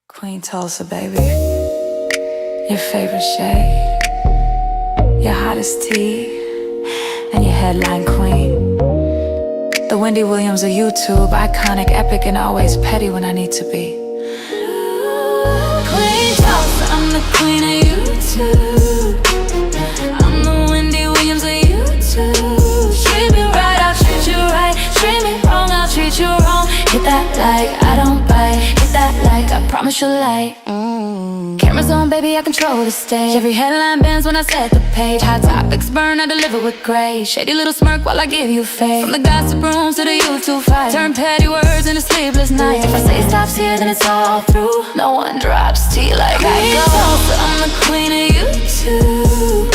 Queen Tulsa, baby. Your favorite shade, your hottest tea, and your headline queen. The Wendy Williams of YouTube, iconic, epic, and always petty when I need to be. Queen Tulsa, I'm the queen of YouTube. I'm the Wendy Williams of YouTube. Treat me right, I'll treat you right. Treat me wrong, I'll treat you wrong. Hit that like, I don't bite. Hit that like, I promise you'll like. Cameras on, baby, I control the stage. Every headline bends when I set the page. Hot topics burn, I deliver with grace. Shady little smirk while I give you faith. From the gossip rooms to the YouTube fight, turn petty words into sleepless nights. If I say it stops here, then it's all through. No one drops tea like I do. I'm the queen of YouTube.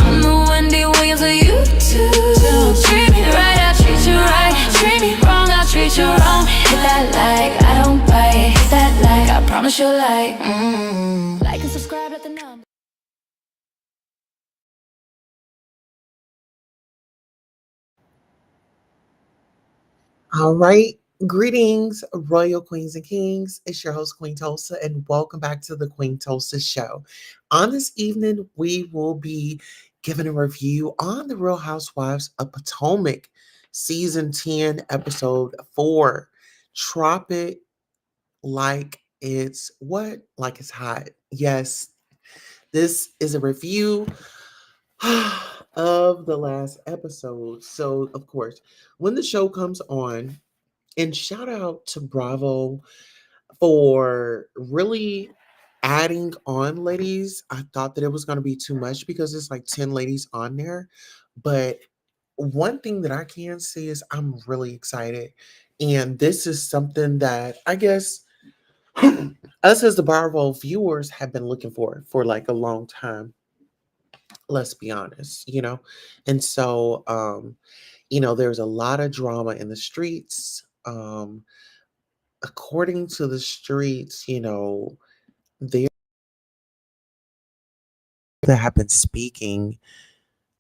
I'm the Wendy Williams of YouTube. Treat me right, I'll treat you right. Treat me wrong, I'll treat you wrong. Hit that like, I don't bite. Hit that like, I promise you'll like. Like and subscribe at the number. All right. Greetings, royal queens and kings. It's your host, Queen Tulsa, and welcome back to the Queen Tulsa Show. On this evening, we will be giving a review on The Real Housewives of Potomac, Season 10, Episode 4, Tropic, like it's what? Like it's hot. Yes, this is a review of the last episode. So, of course, when the show comes on, and shout out to Bravo for really adding on ladies. I thought that it was going to be too much because it's like 10 ladies on there. But one thing that I can say is I'm really excited. And this is something that I guess us as the Bravo viewers have been looking for like a long time. Let's be honest. And so, there's a lot of drama in the streets. According to the streets, they that have been speaking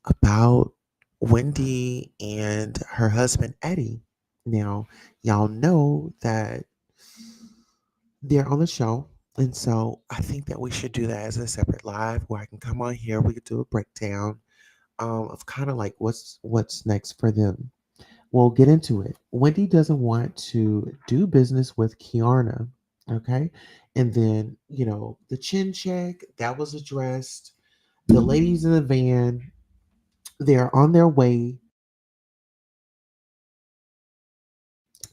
about Wendy and her husband Eddie. Now, y'all know that they're on the show. And so I think that we should do that as a separate live where I can come on here. We could do a breakdown of kind of like what's next for them. We'll get into it. Wendy doesn't want to do business with Kiana. Okay. And then, the chin check that was addressed. The ladies in the van, they're on their way.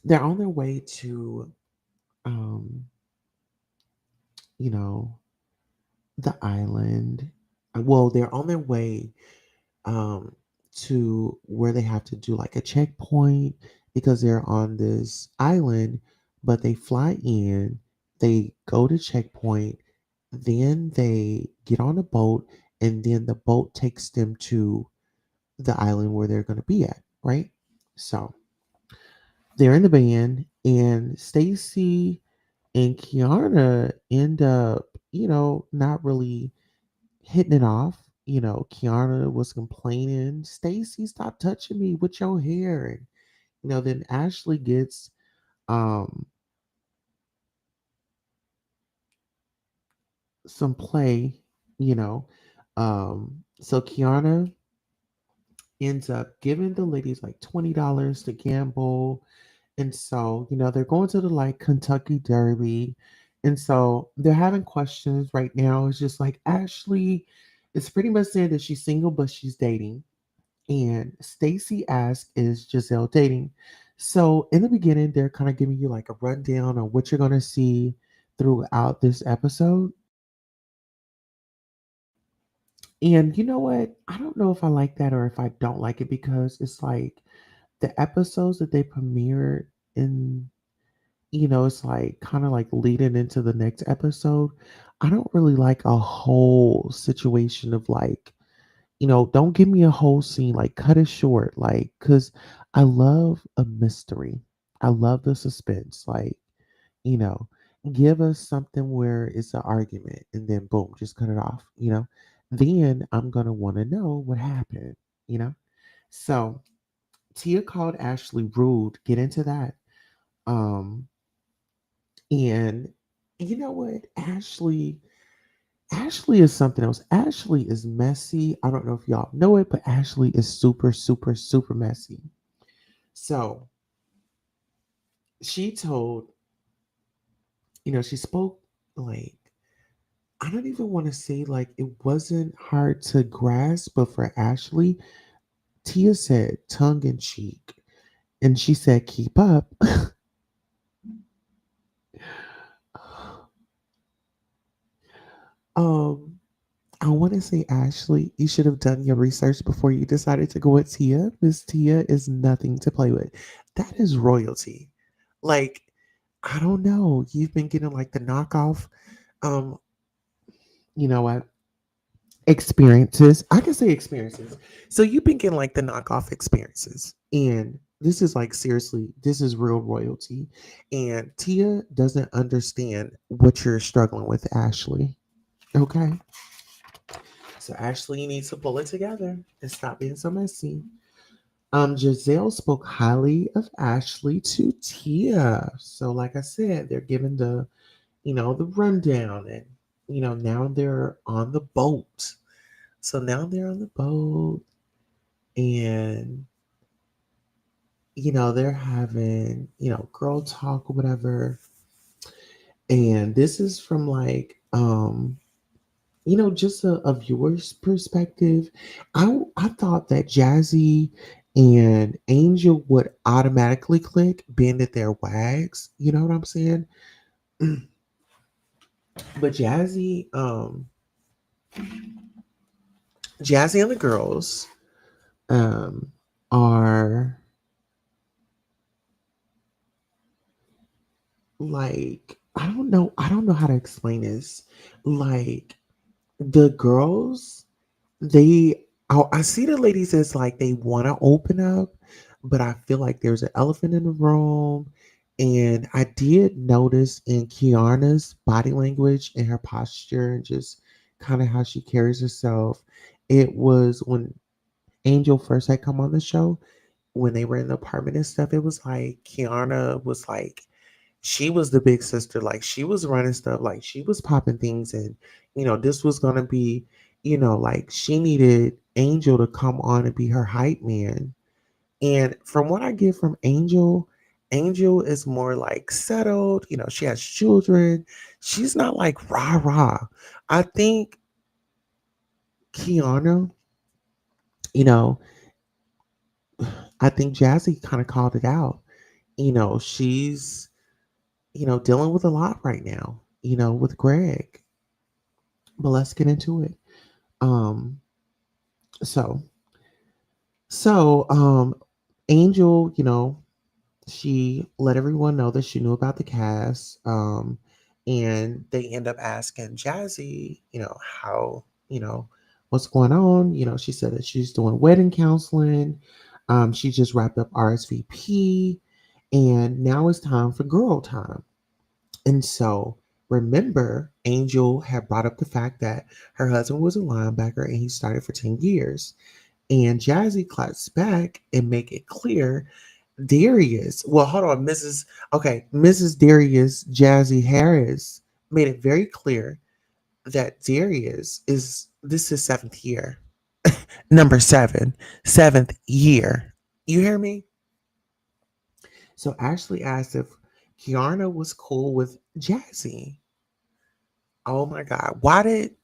They're on their way to, um, you know, the island. Well, they're on their way um, to where they have to do like a checkpoint because they're on this island, but they fly in, they go to checkpoint, then they get on a boat, and then the boat takes them to the island where they're going to be at, right? So they're in the band, and Stacy and Kiana end up, not really hitting it off. Kiana was complaining, Stacy, stop touching me with your hair. And, then Ashley gets um some play, you know. So Kiana ends up giving the ladies like $20 to gamble. And so, they're going to the like Kentucky Derby. And so they're having questions right now. It's just like Ashley is pretty much saying that she's single, but she's dating. And Stacy asks, is Giselle dating? So in the beginning, they're kind of giving you like a rundown on what you're going to see throughout this episode. And you know what? I don't know if I like that or if I don't like it because it's like the episodes that they premiered in, it's like kind of like leading into the next episode. I don't really like a whole situation of like, don't give me a whole scene, like cut it short, like, because I love a mystery. I love the suspense. Like, you know, give us something where it's an argument and then boom, just cut it off. Then I'm going to want to know what happened, you know? So Tia called Ashley rude, get into that. Um, and You know what? Ashley is something else. Ashley is messy. I don't know if y'all know it, but Ashley is super, super, super messy. So she told, she spoke like, I don't even want to say like it wasn't hard to grasp, but for Ashley, Tia said tongue in cheek, and she said, keep up. um, I want to say, Ashley, you should have done your research before you decided to go with Tia. Miss Tia is nothing to play with. That is royalty. Like, I don't know. You've been getting like the knockoff, um, you know what? Experiences. I can say experiences. So you've been getting like the knockoff experiences. And this is like seriously, this is real royalty. And Tia doesn't understand what you're struggling with, Ashley. Okay. So Ashley needs to pull it together and stop being so messy. Giselle spoke highly of Ashley to Tia. So, like I said, they're giving the rundown, and now they're on the boat. So now they're on the boat, and they're having girl talk or whatever. And this is from like just a viewer's perspective. I thought that Jazzy and Angel would automatically click, being that they're wags. You know what I'm saying? But Jazzy and the girls um are like, I don't know how to explain this. Like, the girls, I see the ladies as like they want to open up, but I feel like there's an elephant in the room. And I did notice in Kiana's body language and her posture and just kind of how she carries herself. It was when Angel first had come on the show, when they were in the apartment and stuff, it was like Kiana was like, she was the big sister. Like, she was running stuff, like she was popping things. And this was gonna be, like, she needed Angel to come on and be her hype man. And from what I get from Angel, Angel is more like settled. She has children. She's not like rah rah. I think Kiana, you know I think Jazzy kind of called it out. She's dealing with a lot right now, with Greg. But let's get into it. Um, so so Angel, she let everyone know that she knew about the cast. And they end up asking Jazzy, how, what's going on. She said that she's doing wedding counseling. She just wrapped up RSVP, and now it's time for girl time. And so, remember, Angel had brought up the fact that her husband was a linebacker and he started for 10 years. And Jazzy claps back and make it clear Darius, well, hold on, Mrs. Darius Jazzy Harris made it very clear that Darius is this is seventh year. Number seven, seventh year. You hear me? So Ashley asked if Kiana was cool with Jazzy. Oh my God. Why did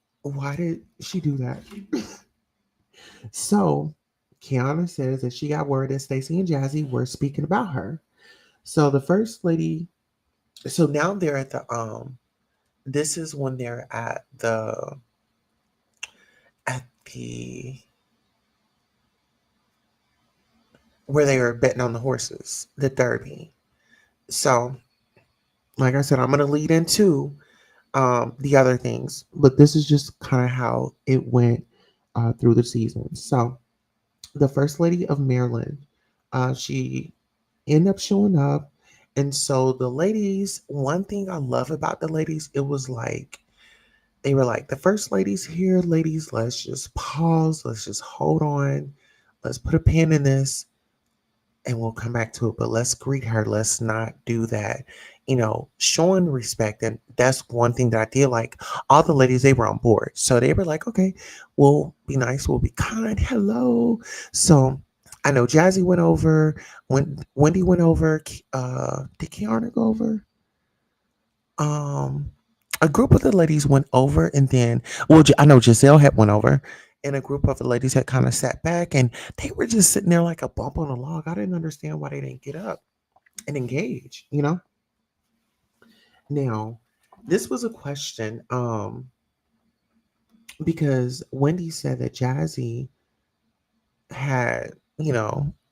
she do that? So Kiana says that she got word that Stacy and Jazzy were speaking about her. So the first lady, so now they're at the this is when they're at the where they were betting on the horses, the derby. So, like I said, I'm gonna lead into the other things, but this is just kind of how it went through the season. So the first lady of Maryland, she ended up showing up. And so the ladies, one thing I love about the ladies, it was like they were like, the first ladies here, ladies, let's just pause, let's just hold on, let's put a pin in this. and we'll come back to it, but let's greet her. Let's not do that. Showing respect. And that's one thing that I did like. All the ladies, they were on board. So they were like, okay, we'll be nice, we'll be kind. Hello. So I know Jazzy went over, when Wendy went over, did Kiana go over? Um a group of the ladies went over, and then, well, I know Giselle had went over, and a group of the ladies had kind of sat back, and they were just sitting there like a bump on a log. I didn't understand why they didn't get up and engage. Now, this was a question, because Wendy said that Jazzy had,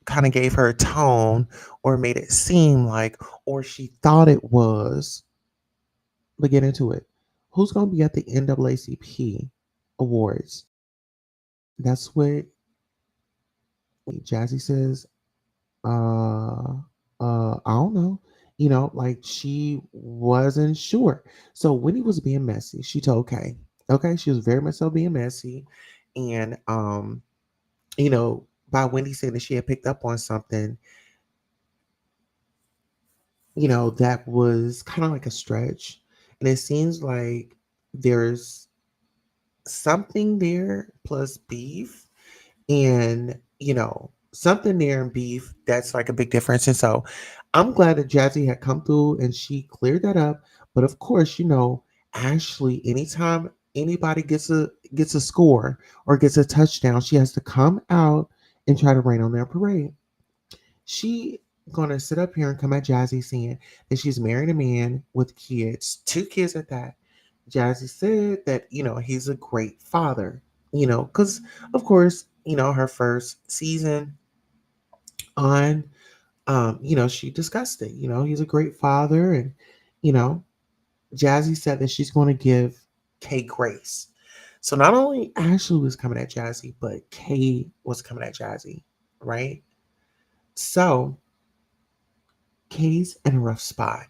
kind of gave her a tone, or made it seem like, or she thought it was. But get into it. Who's going to be at the NAACP awards? That's what Jazzy says. Uh, I don't know. Like, she wasn't sure. So when he was being messy, she told Kay. Okay, she was very much so being messy, and by Wendy saying that she had picked up on something, that was kind of like a stretch, and it seems like there's something there plus beef, and something there in beef, that's like a big difference. And so I'm glad that Jazzy had come through and she cleared that up. But of course, Ashley, anytime anybody gets a score or gets a touchdown, she has to come out and try to rain on their parade. She gonna sit up here and come at Jazzy saying that she's married a man with kids, 2 kids at that. Jazzy said that, he's a great father, because of course, her first season on, she discussed it. He's a great father, and you know, Jazzy said that she's going to give Kay grace. So not only Ashley was coming at Jazzy, but Kay was coming at Jazzy, right? So Kay's in a rough spot.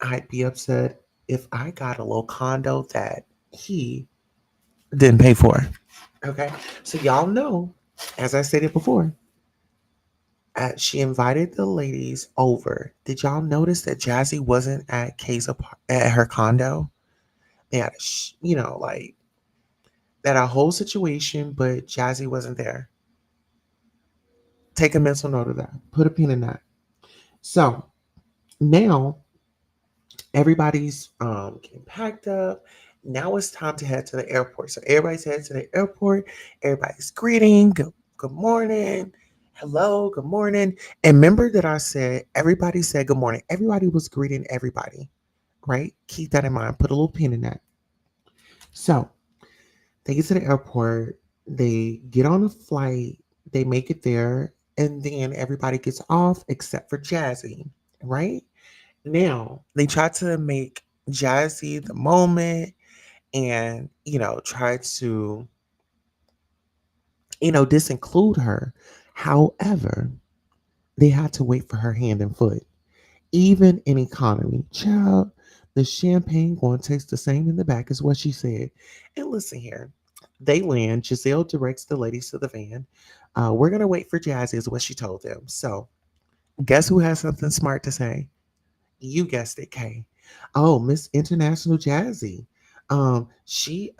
I'd be upset if I got a little condo that he didn't pay for. Okay. So y'all know, as I stated before, she invited the ladies over. Did y'all notice that Jazzy wasn't at at her condo? They had, like that a whole situation, but Jazzy wasn't there. Take a mental note of that. Put a pin in that. So now everybody's getting packed up. Now it's time to head to the airport. So everybody's headed to the airport. Everybody's greeting. Good morning. Hello. Good morning. And remember that I said everybody said good morning. Everybody was greeting everybody, right? Keep that in mind. Put a little pin in that. So they get to the airport. They get on a flight. They make it there. And then everybody gets off except for Jazzy, right? Now, they try to make Jazzy the moment, and, try to, disinclude her. However, they had to wait for her hand and foot. Even in economy, child, the champagne going to taste the same in the back, is what she said. And listen here. They land. Giselle directs the ladies to the van. We're going to wait for Jazzy, is what she told them. So, guess who has something smart to say? You guessed it, Kay. Oh, Miss International Jazzy. She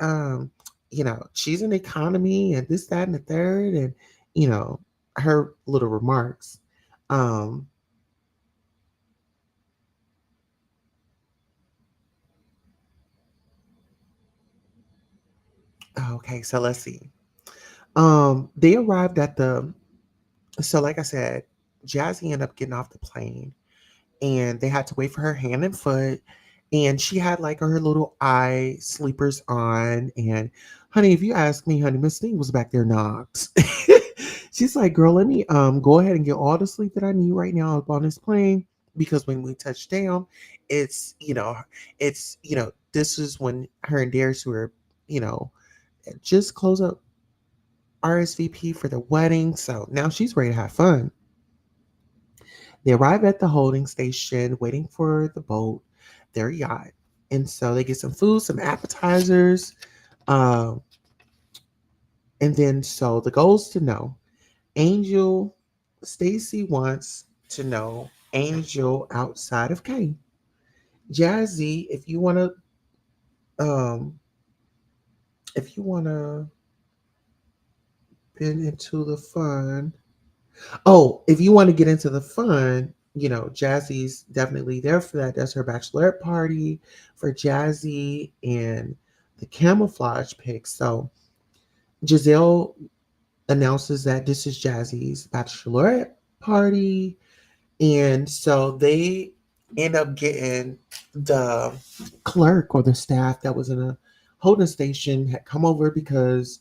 she's in economy and this, that, and the third, and you know, her little remarks. Um, okay, so let's see. They arrived at the so like I said, Jazzy ended up getting off the plane, and they had to wait for her hand and foot. And she had like her little eye sleepers on. And honey, if you ask me, honey, Miss Thing was back there knocked. She's like, girl, let me go ahead and get all the sleep that I need right now up on this plane. Because when we touch down, it's this is when her and Darius were, you know, just close up RSVP for the wedding. So now she's ready to have fun. They arrive at the holding station, waiting for the boat, their yacht. And so they get some food, some appetizers. And then, so the goal is to know Angel, Stacy wants to know Angel outside of Kay. Jazzy, um, if you wanna get into the fun, oh, if you want to get into the fun, Jazzy's definitely there for that. That's her bachelorette party for Jazzy and the camouflage pic. So Giselle announces that this is Jazzy's bachelorette party. And so they end up getting the clerk or the staff that was in a holding station had come over because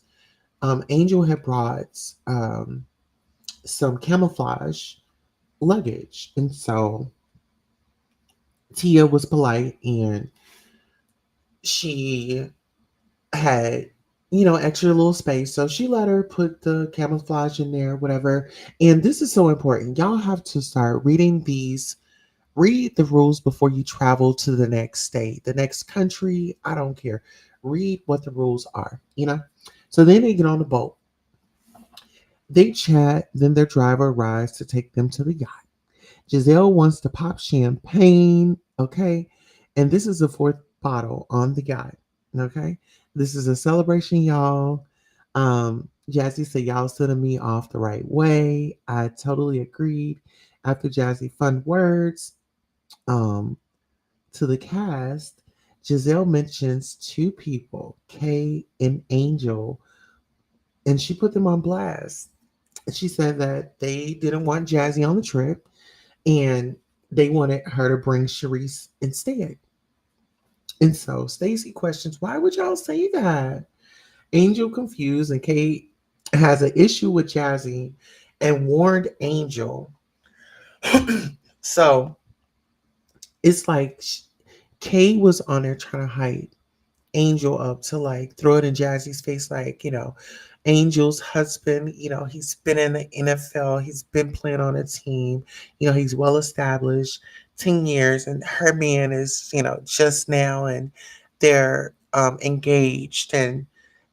Angel had brought some camouflage luggage. And so Tia was polite and she had, extra little space. So she let her put the camouflage in there, whatever. And this is so important. Y'all have to start reading these. Read the rules before you travel to the next state, the next country. I don't care. Read what the rules are. So then they get on the boat. They chat, then their driver arrives to take them to the yacht. Giselle wants to pop champagne, okay? And this is the fourth bottle on the yacht, okay? This is a celebration, y'all. Jazzy said, y'all sending me off the right way. I totally agreed. After Jazzy fun words um, to the cast, Giselle mentions two people, Kay and Angel, and she put them on blast. She said that they didn't want Jazzy on the trip and they wanted her to bring Sharice instead. And so Stacy questions, why would y'all say that? Angel confused, and Kate has an issue with Jazzy and warned Angel. So it's like Kay was on there trying to hype Angel up to like throw it in Jazzy's face, like, Angel's husband, he's been in the NFL, he's been playing on a team, he's well established, 10 years, and her man is, just now, and they're engaged. And,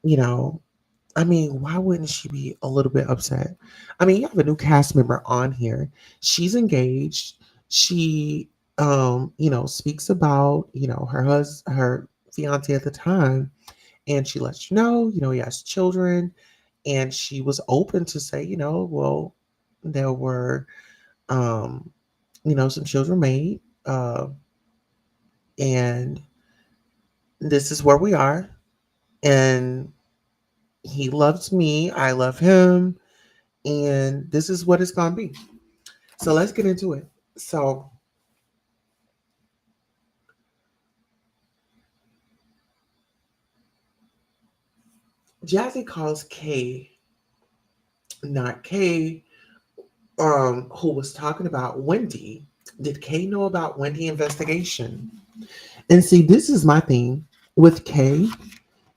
you know, I mean, why wouldn't she be a little bit upset? I mean, you have a new cast member on here. She's engaged. She, speaks about, her fiance at the time, and she lets you know, he has children, and she was open to say, well, there were, um, some children made, and this is where we are, and he loves me, I love him, and this is what it's gonna be. So let's get into it. So Jazzy calls Kay, not Kay, who was talking about Wendy. Did Kay know about Wendy investigation? And see, this is my thing with Kay.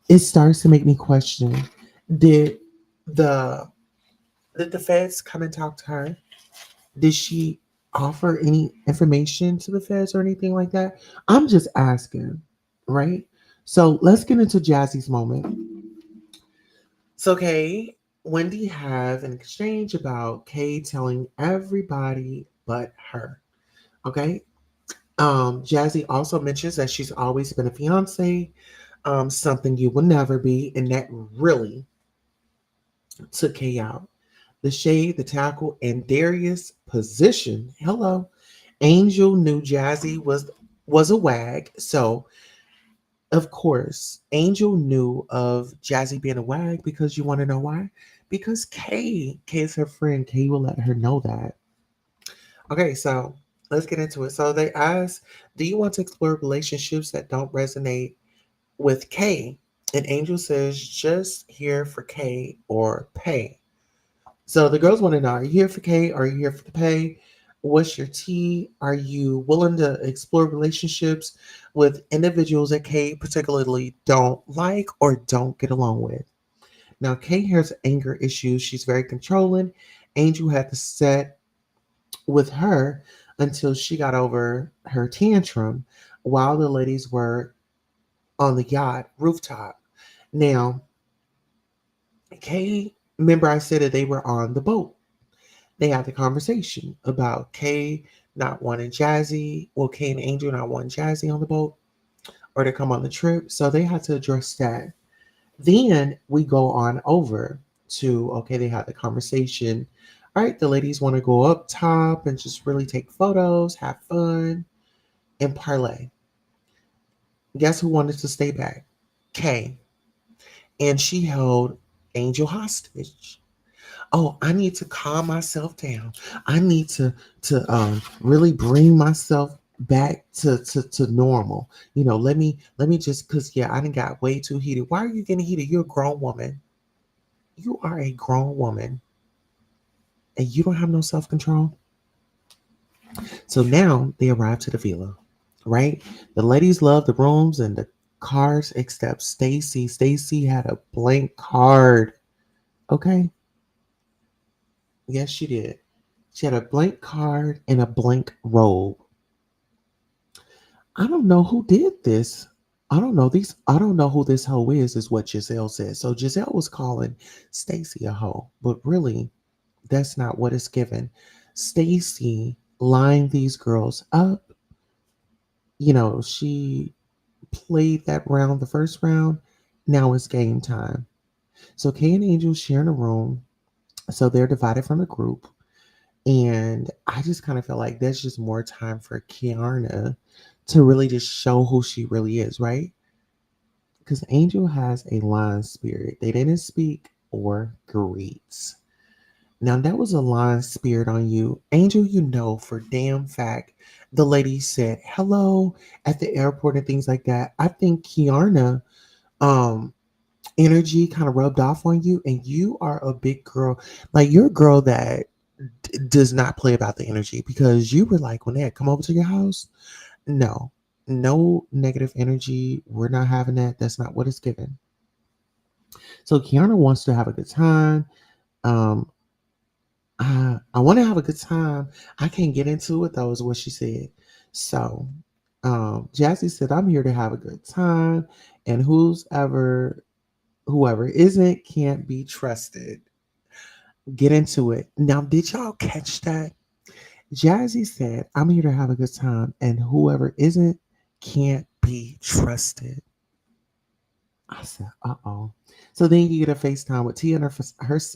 It starts to make me question: Did the did the feds come and talk to her? Did she offer any information to the feds or anything like that? I'm just asking, right? So let's get into Jazzy's moment. So Kay, Wendy have an exchange about Kay telling everybody but her. Okay. Jazzy also mentions that she's always been a fiance, something you will never be, and that really took Kay out. The shade, the tackle, and Darius' position. Hello. Angel knew Jazzy was a wag, so of course, Angel knew of Jazzy being a wag because you want to know why? Because Kay is her friend. Kay will let her know that. Okay, so let's get into it. So they ask, do you want to explore relationships that don't resonate with Kay? And Angel says, just here for Kay or pay. So the girls want to know, are you here for Kay or are you here for the pay? What's your tea? Are you willing to explore relationships with individuals that Kay particularly don't like or don't get along with? Now, Kay has anger issues. She's very controlling. Angel had to set with her until she got over her tantrum while the ladies were on the yacht rooftop. Now, Kay, remember I said that they were on the boat. They had the conversation about Kay not wanting Jazzy, well, Kay and Angel not wanting Jazzy on the boat or to come on the trip. So they had to address that. Then we go on over to, okay, they had the conversation. All right, the ladies want to go up top and just really take photos, have fun, and parlay. Guess who wanted to stay back? Kay. And she held Angel hostage. Oh, I need to calm myself down. I need to really bring myself back to normal. Let me just cause yeah, I done got way too heated. Why are you getting heated? You're a grown woman. You are a grown woman and you don't have no self-control. So now they arrive to the villa, right? The ladies love the rooms and the cars except Stacy. Stacy had a blank card. Okay. Yes, she did. She had a blank card and a blank robe. I don't know who did this. I don't know these. I don't know who this hoe is what Giselle said. So Giselle was calling Stacy a hoe, but really, that's not what it's given. Stacy lined these girls up. She played that round, the first round. Now it's game time. So Kay and Angel share in a room. So they're divided from the group. And I just kind of feel like there's just more time for Kiarna to really just show who she really is, right? Because Angel has a lion spirit. They didn't speak or greet. Now that was a lion spirit on you. Angel, for damn fact the lady said hello at the airport and things like that. I think Kiarna um energy kind of rubbed off on you, and you are a big girl. Like you're a girl that does not play about the energy because you were like when they had come over to your house, no, no negative energy. We're not having that. That's not what it's given. So Kiana wants to have a good time. Um, I want to have a good time. I can't get into it though, is what she said. So, Jazzy said, "I'm here to have a good time, and whoever isn't can't be trusted." Get into it. Now, did y'all catch that? Jazzy said, "I'm here to have a good time, and whoever isn't can't be trusted." I said, "Uh-oh." So then you get a FaceTime with Tia and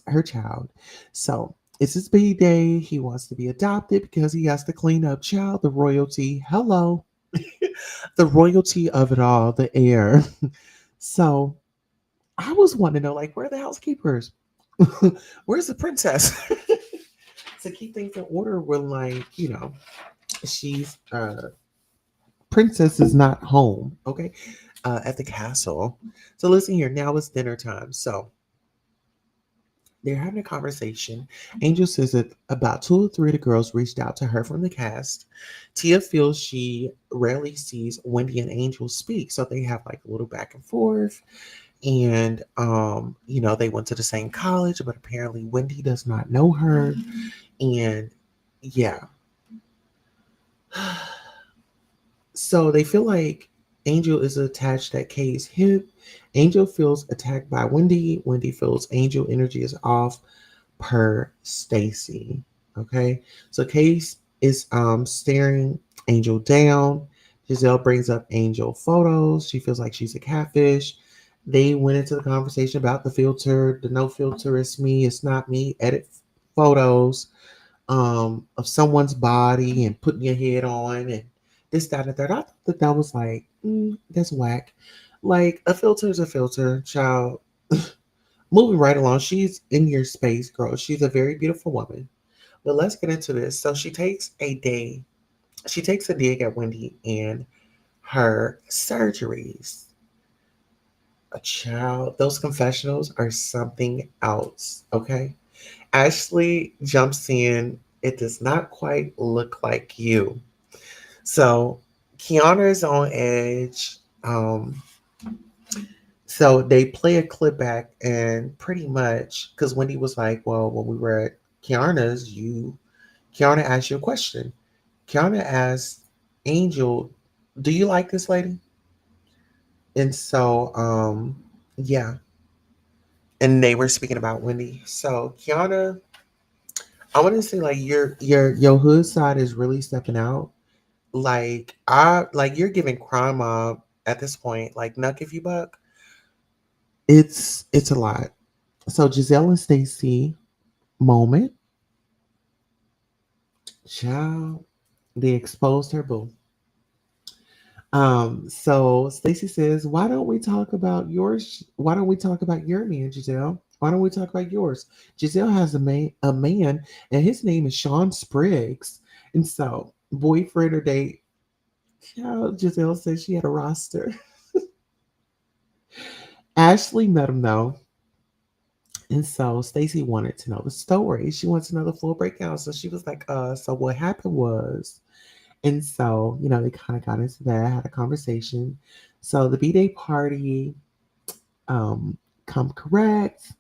her child. So it's his B-day. He wants to be adopted because he has to clean up. Child, the royalty. Hello. The royalty of it all, the heir. So I was wanting to know, like, where are the housekeepers? Where's the princess? To keep things in order when, like, she's princess is not home, okay, at the castle. So listen here, now it's dinner time. So they're having a conversation. Angel says that about two or three of the girls reached out to her from the cast. Tia feels she rarely sees Wendy and Angel speak, so they have like a little back and forth. And they went to the same college, but apparently Wendy does not know her. And yeah, so they feel like Angel is attached at Kay's hip. Angel feels attacked by Wendy. Wendy feels Angel energy is off per Stacy. Okay. So Kay is staring Angel down. Giselle brings up Angel photos. She feels like she's a catfish. They went into the conversation about the filter. The no filter is me. It's not me. Edit photos of someone's body and putting your head on and this, that, and that. I thought that was like, that's whack. Like a filter is a filter, child. Moving right along, she's in your space, girl. She's a very beautiful woman. But let's get into this. So she takes a dig at Wendy and her surgeries. A child, those confessionals are something else, okay? Ashley jumps in. It does not quite look like you. So Kiana is on edge. So they play a clip back, and pretty much because Wendy was like, "Well, when we were at Kiana asked you a question. Kiana asked Angel, do you like this lady?" And so, yeah, and they were speaking about Wendy. So Kiana I want to say like your hood side is really stepping out. Like I like you're giving crime mob at this point. Like nuck if you buck. It's a lot. So Giselle and Stacy moment. Child, they exposed her boo. So Stacy says, "Why don't we talk about yours? Why don't we talk about your man, Giselle? Why don't we talk about yours?" Giselle has a man, and his name is Sean Spriggs. And so, boyfriend or date, child, Giselle says she had a roster. Ashley met him though, and so Stacy wanted to know the story. She wants to know the full breakdown. So she was like, so what happened was." And so, they kind of got into that, had a conversation. So the B-Day party, come correct.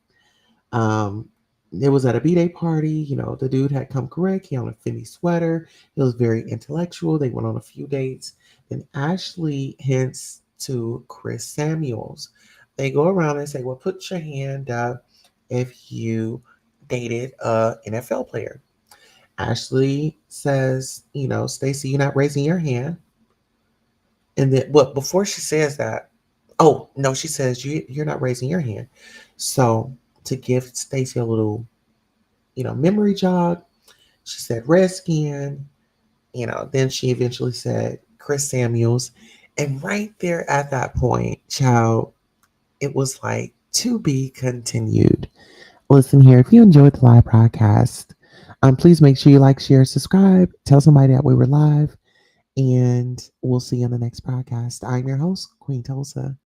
Um, it was at a B-Day party. The dude had come correct. He had on a Fendi sweater. He was very intellectual. They went on a few dates. Then Ashley hints to Chris Samuels. They go around and say, well, put your hand up if you dated a NFL player. Ashley says, Stacy, you're not raising your hand. And then, but before she says that, oh no, she says you're not raising your hand. So to give Stacy a little, memory jog, she said Redskin. Then she eventually said Chris Samuels, and right there at that point, child, it was like to be continued. Listen here, if you enjoyed the live broadcast, please make sure you like, share, subscribe, tell somebody that we were live, and we'll see you on the next podcast. I'm your host, Queen Tulsa.